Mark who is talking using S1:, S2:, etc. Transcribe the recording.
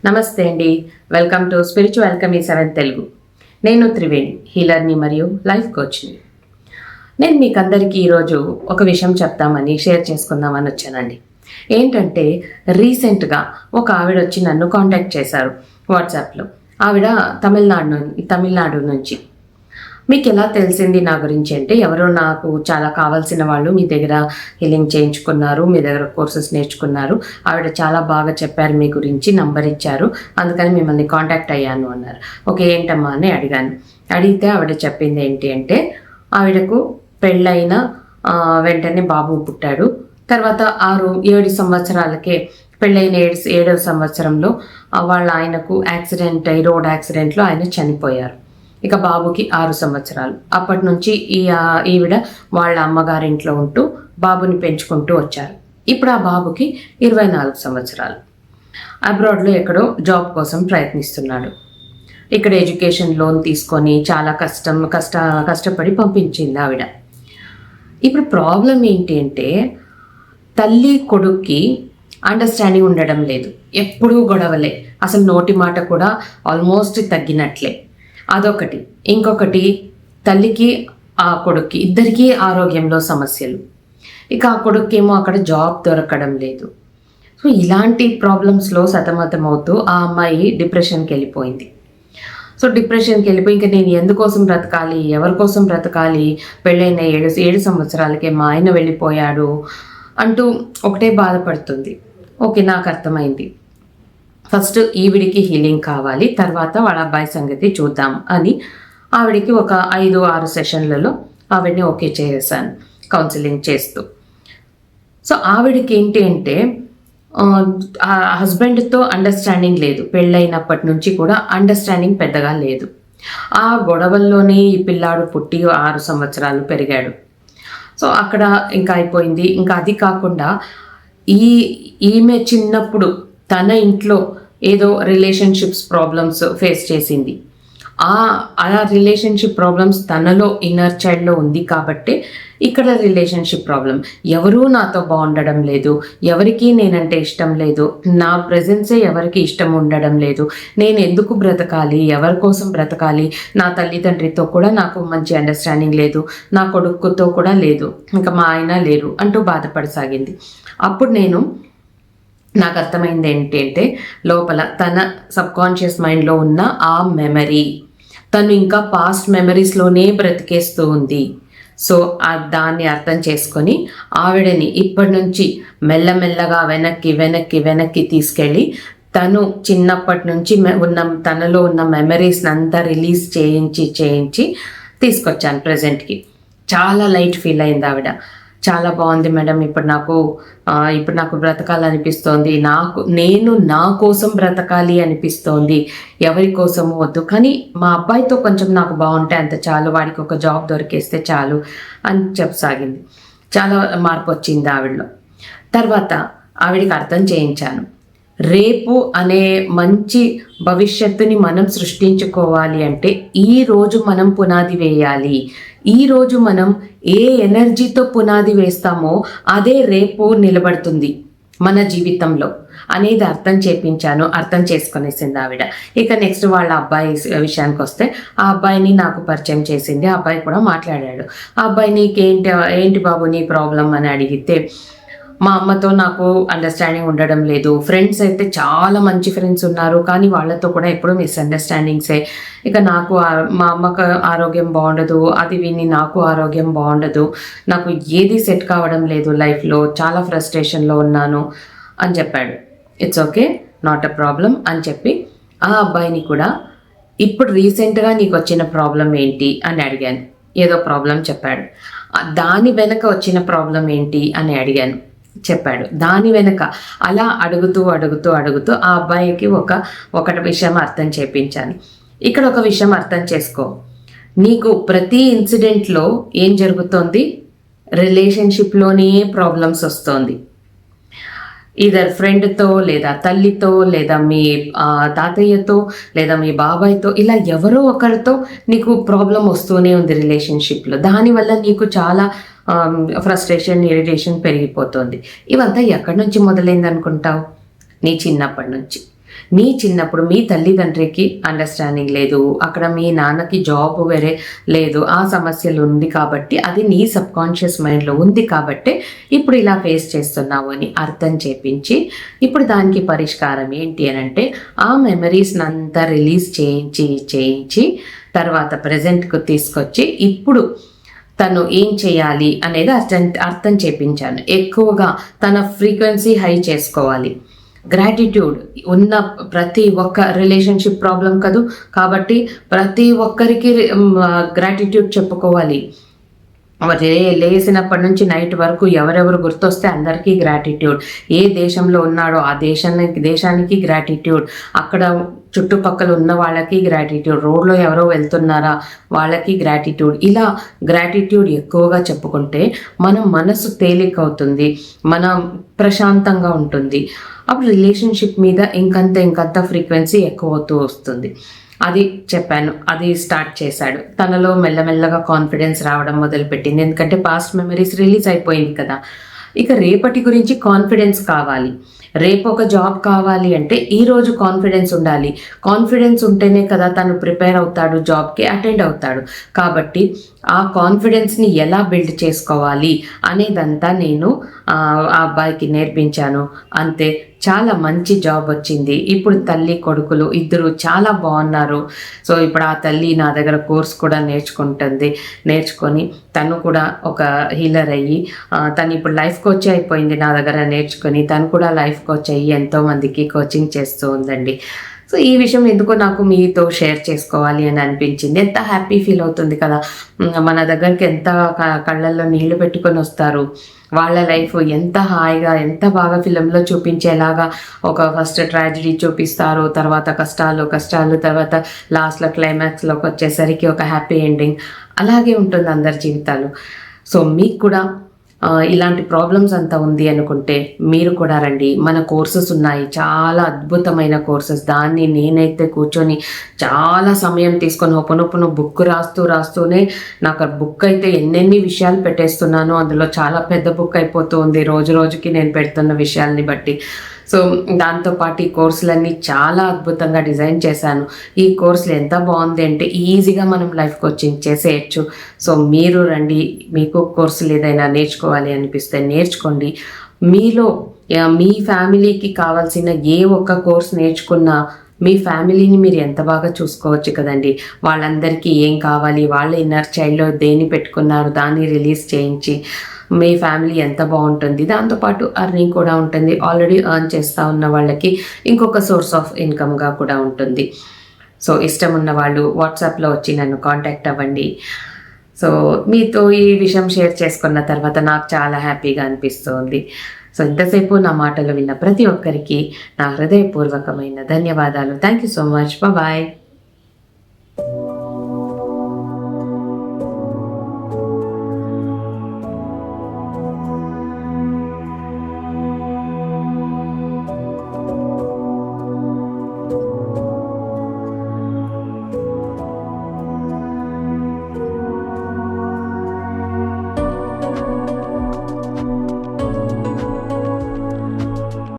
S1: నమస్తే అండి. Welcome to spiritual Alchemy 7 Telugu. నేను త్రివేణి, హీలర్ని మరియు లైఫ్ కోచ్ని. నేను మీకు అందరికీ ఈరోజు ఒక విషయం చెప్తామని షేర్ చేసుకుందామని వచ్చానండి. ఏంటంటే రీసెంట్గా ఒక ఆవిడ వచ్చి నన్ను కాంటాక్ట్ చేశారు వాట్సాప్లో. ఆవిడ తమిళనాడు నుంచి. మీకు ఎలా తెలిసింది నా గురించి అంటే, ఎవరో నాకు చాలా కావాల్సిన వాళ్ళు మీ దగ్గర హీలింగ్ చేయించుకున్నారు, మీ దగ్గర కోర్సెస్ నేర్చుకున్నారు, ఆవిడ చాలా బాగా చెప్పారు మీ గురించి, నంబర్ ఇచ్చారు, అందుకని మిమ్మల్ని కాంటాక్ట్ అయ్యాను అన్నారు. ఓకే, ఏంటమ్మా అని అడిగాను. అడిగితే ఆవిడ చెప్పింది ఏంటి అంటే, ఆవిడకు పెళ్ళైన వెంటనే బాబు పుట్టాడు. తర్వాత 7 సంవత్సరాలకే పెళ్ళైన 7వ సంవత్సరంలో వాళ్ళ ఆయనకు యాక్సిడెంట్ అయ్యి రోడ్ యాక్సిడెంట్లో ఆయన చనిపోయారు. ఇక బాబుకి 6 సంవత్సరాలు. అప్పటి నుంచి ఈవిడ వాళ్ళ అమ్మగారింట్లో ఉంటూ బాబుని పెంచుకుంటూ వచ్చారు. ఇప్పుడు ఆ బాబుకి 24 సంవత్సరాలు. అబ్రాడ్లో ఎక్కడో జాబ్ కోసం ప్రయత్నిస్తున్నాడు. ఇక్కడ ఎడ్యుకేషన్ లోన్ తీసుకొని చాలా కష్టపడి పంపించింది ఆవిడ. ఇప్పుడు ప్రాబ్లం ఏంటి అంటే, తల్లి కొడుక్కి అండర్స్టాండింగ్ ఉండడం లేదు. ఎప్పుడూ గొడవలే, అసలు నోటి మాట కూడా ఆల్మోస్ట్ తగ్గినట్లే. అదొకటి. ఇంకొకటి, తల్లికి ఆ కొడుక్కి ఇద్దరికీ ఆరోగ్యంలో సమస్యలు. ఇక ఆ కొడుక్కేమో అక్కడ జాబ్ దొరకడం లేదు. సో ఇలాంటి ప్రాబ్లమ్స్లో సతమతం అవుతూ ఆ అమ్మాయి డిప్రెషన్కి వెళ్ళిపోయింది. సో డిప్రెషన్కి వెళ్ళిపోయి ఇంకా నేను ఎందుకోసం బ్రతకాలి, ఎవరి కోసం బ్రతకాలి, పెళ్ళైన 7 సంవత్సరాలకే మా ఆయన వెళ్ళిపోయాడు అంటూ ఒకటే బాధపడుతుంది. ఓకే, నాకు అర్థమైంది. ఫస్ట్ ఈవిడికి హీలింగ్ కావాలి, తర్వాత వాళ్ళ అబ్బాయి సంగతి చూద్దాం అని ఆవిడికి ఒక 5-6 సెషన్లలో ఆవిడని ఓకే చేశాను కౌన్సిలింగ్ చేస్తూ. సో ఆవిడకి ఏంటి అంటే, హస్బెండ్తో అండర్స్టాండింగ్ లేదు. పెళ్ళైనప్పటి నుంచి కూడా అండర్స్టాండింగ్ పెద్దగా లేదు. ఆ గొడవల్లోనే ఈ పిల్లాడు పుట్టి 6 సంవత్సరాలు పెరిగాడు. సో అక్కడ ఇంకా అయిపోయింది. ఇంకా అది కాకుండా ఈమె చిన్నప్పుడు తన ఇంట్లో ఏదో రిలేషన్షిప్స్ ప్రాబ్లమ్స్ ఫేస్ చేసింది. ఆ రిలేషన్షిప్ ప్రాబ్లమ్స్ తనలో ఇన్నర్ చైల్డ్లో ఉంది కాబట్టి ఇక్కడ రిలేషన్షిప్ ప్రాబ్లం. ఎవరూ నాతో బాగుండడం లేదు, ఎవరికి నేనంటే ఇష్టం లేదు, నా ప్రెజెన్సే ఎవరికి ఇష్టం ఉండడం లేదు, నేను ఎందుకు బ్రతకాలి, ఎవరి కోసం బ్రతకాలి, నా తల్లిదండ్రితో కూడా నాకు మంచి అండర్స్టాండింగ్ లేదు, నా కొడుకుతో కూడా లేదు, ఇంకా మా ఆయన లేరు అంటూ బాధపడసాగింది. అప్పుడు నాకు అర్థమైంది ఏంటంటే, లోపల తన సబ్కాన్షియస్ మైండ్లో ఉన్న ఆ మెమరీ తను ఇంకా పాస్ట్ మెమరీస్లోనే బ్రతికేస్తూ ఉంది. సో దాన్ని అర్థం చేసుకొని ఆవిడని ఇప్పటి నుంచి మెల్లమెల్లగా వెనక్కి తీసుకెళ్ళి తను చిన్నప్పటి నుంచి తనలో ఉన్న మెమరీస్ని అంతా రిలీజ్ చేయించి తీసుకొచ్చాను ప్రజెంట్కి. చాలా లైట్ ఫీల్ అయింది ఆవిడ. చాలా బాగుంది మేడం, ఇప్పుడు నాకు బ్రతకాలనిపిస్తోంది, నేను నా కోసం బ్రతకాలి అనిపిస్తోంది, ఎవరి కోసము వద్దు, కానీ మా అబ్బాయితో కొంచెం నాకు బాగుంటే అంత చాలు, వాడికి ఒక జాబ్ దొరికేస్తే చాలు అని చెప్పసాగింది. చాలా మార్పు వచ్చింది ఆవిడలో. తర్వాత ఆవిడికి అర్థం చేయించాను, రేపు అనే మంచి భవిష్యత్తుని మనం సృష్టించుకోవాలి అంటే ఈరోజు మనం పునాది వేయాలి. ఈరోజు మనం ఏ ఎనర్జీతో పునాది వేస్తామో అదే రేపు నిలబడుతుంది మన జీవితంలో అనేది అర్థం చేసుకునేసింది ఆవిడ. ఇక నెక్స్ట్ వాళ్ళ అబ్బాయి విషయానికి వస్తే, ఆ అబ్బాయిని నాకు పరిచయం చేసింది. ఆ అబ్బాయి కూడా మాట్లాడాడు. ఆ అబ్బాయి ఏంటి బాబు నీ ప్రాబ్లం అని అడిగితే, మా అమ్మతో నాకు అండర్స్టాండింగ్ ఉండడం లేదు, ఫ్రెండ్స్ అయితే చాలా మంచి ఫ్రెండ్స్ ఉన్నారు, కానీ వాళ్ళతో కూడా ఎప్పుడూ మిస్అండర్స్టాండింగ్సే, ఇక నాకు మా అమ్మకు ఆరోగ్యం బాగుండదు, అది విని నాకు ఆరోగ్యం బాగుండదు, నాకు ఏది సెట్ కావడం లేదు లైఫ్లో, చాలా ఫ్రస్ట్రేషన్లో ఉన్నాను అని చెప్పాడు. It's okay, not a problem అని చెప్పి ఆ అబ్బాయిని కూడా ఇప్పుడు రీసెంట్గా నీకు వచ్చిన ప్రాబ్లం ఏంటి అని అడిగాను. ఏదో ప్రాబ్లం చెప్పాడు. దాని వెనక వచ్చిన ప్రాబ్లం ఏంటి అని అడిగాను, చెప్పాడు. దాని వెనక అలా అడుగుతూ ఆ అబ్బాయికి ఒక విషయం అర్థం చేయించాను. ఇక్కడ ఒక విషయం అర్థం చేసుకో, నీకు ప్రతి ఇన్సిడెంట్లో ఏం జరుగుతోంది, రిలేషన్షిప్లోనే ప్రాబ్లమ్స్ వస్తుంది. ఈధర్ ఫ్రెండ్తో, లేదా తల్లితో, లేదా మీ తాతయ్యతో, లేదా మీ బాబాయ్తో, ఇలా ఎవరో ఒకరితో నీకు ప్రాబ్లం వస్తూనే ఉంది రిలేషన్షిప్లో. దానివల్ల నీకు చాలా ఫ్రస్ట్రేషన్, ఇరిటేషన్ పెరిగిపోతుంది. ఇవంతా ఎక్కడి నుంచి మొదలైంది అనుకుంటావు? నీ చిన్నప్పటి నుంచి. మీ చిన్నప్పుడు మీ తల్లిదండ్రికి అండర్స్టాండింగ్ లేదు, అక్కడ మీ నాన్నకి జాబ్ వేరే లేదు, ఆ సమస్యలు ఉంది కాబట్టి అది నీ సబ్ కాన్షియస్ మైండ్లో ఉంది కాబట్టి ఇప్పుడు ఇలా ఫేస్ చేస్తున్నావు అని అర్థం చేపించి ఇప్పుడు దానికి పరిష్కారం ఏంటి అని అంటే ఆ మెమరీస్ని అంతా రిలీజ్ చేయించి తర్వాత ప్రజెంట్కు తీసుకొచ్చి ఇప్పుడు తను ఏం చేయాలి అనేది అర్థం చేపించాను. ఎక్కువగా తన ఫ్రీక్వెన్సీ హై చేసుకోవాలి. గ్రాటిట్యూడ్ ఉన్న ప్రతి ఒక్క రిలేషన్షిప్ ప్రాబ్లం కదూ, కాబట్టి ప్రతి ఒక్కరికి గ్రాటిట్యూడ్ చెప్పుకోవాలి. లేసినప్పటి నుంచి నైట్ వరకు ఎవరెవరు గుర్తొస్తే అందరికీ గ్రాటిట్యూడ్. ఏ దేశంలో ఉన్నాడో ఆ దేశానికి గ్రాటిట్యూడ్, అక్కడ చుట్టుపక్కల ఉన్న వాళ్ళకి గ్రాటిట్యూడ్, రోడ్లో ఎవరో వెళ్తున్నారా వాళ్ళకి గ్రాటిట్యూడ్. ఇలా గ్రాటిట్యూడ్ ఎక్కువగా చెప్పుకుంటే మనం మనసు తేలిక అవుతుంది, మనం ప్రశాంతంగా ఉంటుంది. అప్పుడు రిలేషన్షిప్ మీద ఇంకంత ఫ్రీక్వెన్సీ ఎక్కువ అవుతూ వస్తుంది. అది చెప్పాను, అది స్టార్ట్ చేశాడు. తనలో మెల్లమెల్లగా కాన్ఫిడెన్స్ రావడం మొదలుపెట్టింది. ఎందుకంటే పాస్ట్ మెమరీస్ రిలీజ్ అయిపోయింది కదా. ఇక రేపటి గురించి కాన్ఫిడెన్స్ కావాలి. రేపు ఒక జాబ్ కావాలి అంటే ఈరోజు కాన్ఫిడెన్స్ ఉండాలి. కాన్ఫిడెన్స్ ఉంటేనే కదా తను ప్రిపేర్ అవుతాడు, జాబ్కి అటెండ్ అవుతాడు. కాబట్టి ఆ కాన్ఫిడెన్స్ని ఎలా బిల్డ్ చేసుకోవాలి అనేదంతా నేను ఆ అబ్బాయికి నేర్పించాను. అంతే, చాలా మంచి జాబ్ వచ్చింది. ఇప్పుడు తల్లి కొడుకులు ఇద్దరు చాలా బాగున్నారు. సో ఇప్పుడు ఆ తల్లి నా దగ్గర కోర్స్ కూడా నేర్చుకొని తను కూడా ఒక హీలర్ అయ్యి తను ఇప్పుడు లైఫ్ కోచ్ అయిపోయింది. నా దగ్గర నేర్చుకొని తను కూడా లైఫ్ కోచ్ అయ్యి ఎంతోమందికి కోచింగ్ చేస్తూ ఉందండి. సో ఈ విషయం ఎందుకో నాకు మీతో షేర్ చేసుకోవాలి అని అనిపించింది. ఎంత హ్యాపీ ఫీల్ అవుతుంది కదా, మన దగ్గరికి ఎంత కళ్ళల్లో నీళ్లు పెట్టుకొని వస్తారు. వాళ్ళ లైఫ్ ఎంత హాయిగా, ఎంత బాగా ఫిలంలో చూపించేలాగా ఒక ఫస్ట్ ట్రాజడీ చూపిస్తారు, తర్వాత కష్టాలు, తర్వాత లాస్ట్లో క్లైమాక్స్లోకి వచ్చేసరికి ఒక హ్యాపీ ఎండింగ్. అలాగే ఉంటుంది అందరి జీవితాలు. సో మీకు కూడా ఇలాంటి ప్రాబ్లమ్స్ అంతా ఉంది అనుకుంటే మీరు కూడా రండి. మన కోర్సెస్ ఉన్నాయి, చాలా అద్భుతమైన కోర్సెస్. దాన్ని నేనైతే కూర్చొని చాలా సమయం తీసుకొని ఒపనొప్పును బుక్ రాస్తూనే నాకు బుక్ అయితే ఎన్నెన్ని విషయాలు పెట్టేస్తున్నాను. అందులో చాలా పెద్ద బుక్ అయిపోతూ ఉంది రోజు రోజుకి నేను పెడుతున్న విషయాల్ని బట్టి. సో దాంతోపాటు ఈ కోర్సులన్నీ చాలా అద్భుతంగా డిజైన్ చేశాను. ఈ కోర్సులు ఎంత బాగుంది అంటే ఈజీగా మనం లైఫ్ కోచింగ్ చేసేయచ్చు. సో మీరు రండి, మీకు కోర్సులు ఏదైనా నేర్చుకోవాలి అనిపిస్తే నేర్చుకోండి. మీలో మీ ఫ్యామిలీకి కావాల్సిన ఏ ఒక్క కోర్స్ నేర్చుకున్నా మీ ఫ్యామిలీని మీరు ఎంత బాగా చూసుకోవచ్చు కదండి. వాళ్ళందరికీ ఏం కావాలి, వాళ్ళ ఇన్నర్ చైల్డ్లో దేన్ని పెట్టుకున్నారు దాన్ని రిలీజ్ చేయించి మీ ఫ్యామిలీ ఎంత బాగుంటుంది. దాంతోపాటు అర్నింగ్ కూడా ఉంటుంది. ఆల్రెడీ ఎర్న్ చేస్తూ ఉన్న వాళ్ళకి ఇంకొక సోర్స్ ఆఫ్ ఇన్కమ్గా కూడా ఉంటుంది. సో ఇష్టం ఉన్న వాళ్ళు వాట్సాప్లో వచ్చి నన్ను కాంటాక్ట్ అవ్వండి. సో మీతో ఈ విషయం షేర్ చేసుకున్న తర్వాత నాకు చాలా హ్యాపీగా అనిపిస్తుంది. సో ఇంతసేపు నా మాటలు విన్న ప్రతి ఒక్కరికి నా హృదయపూర్వకమైన ధన్యవాదాలు. Thank you so much. Bye.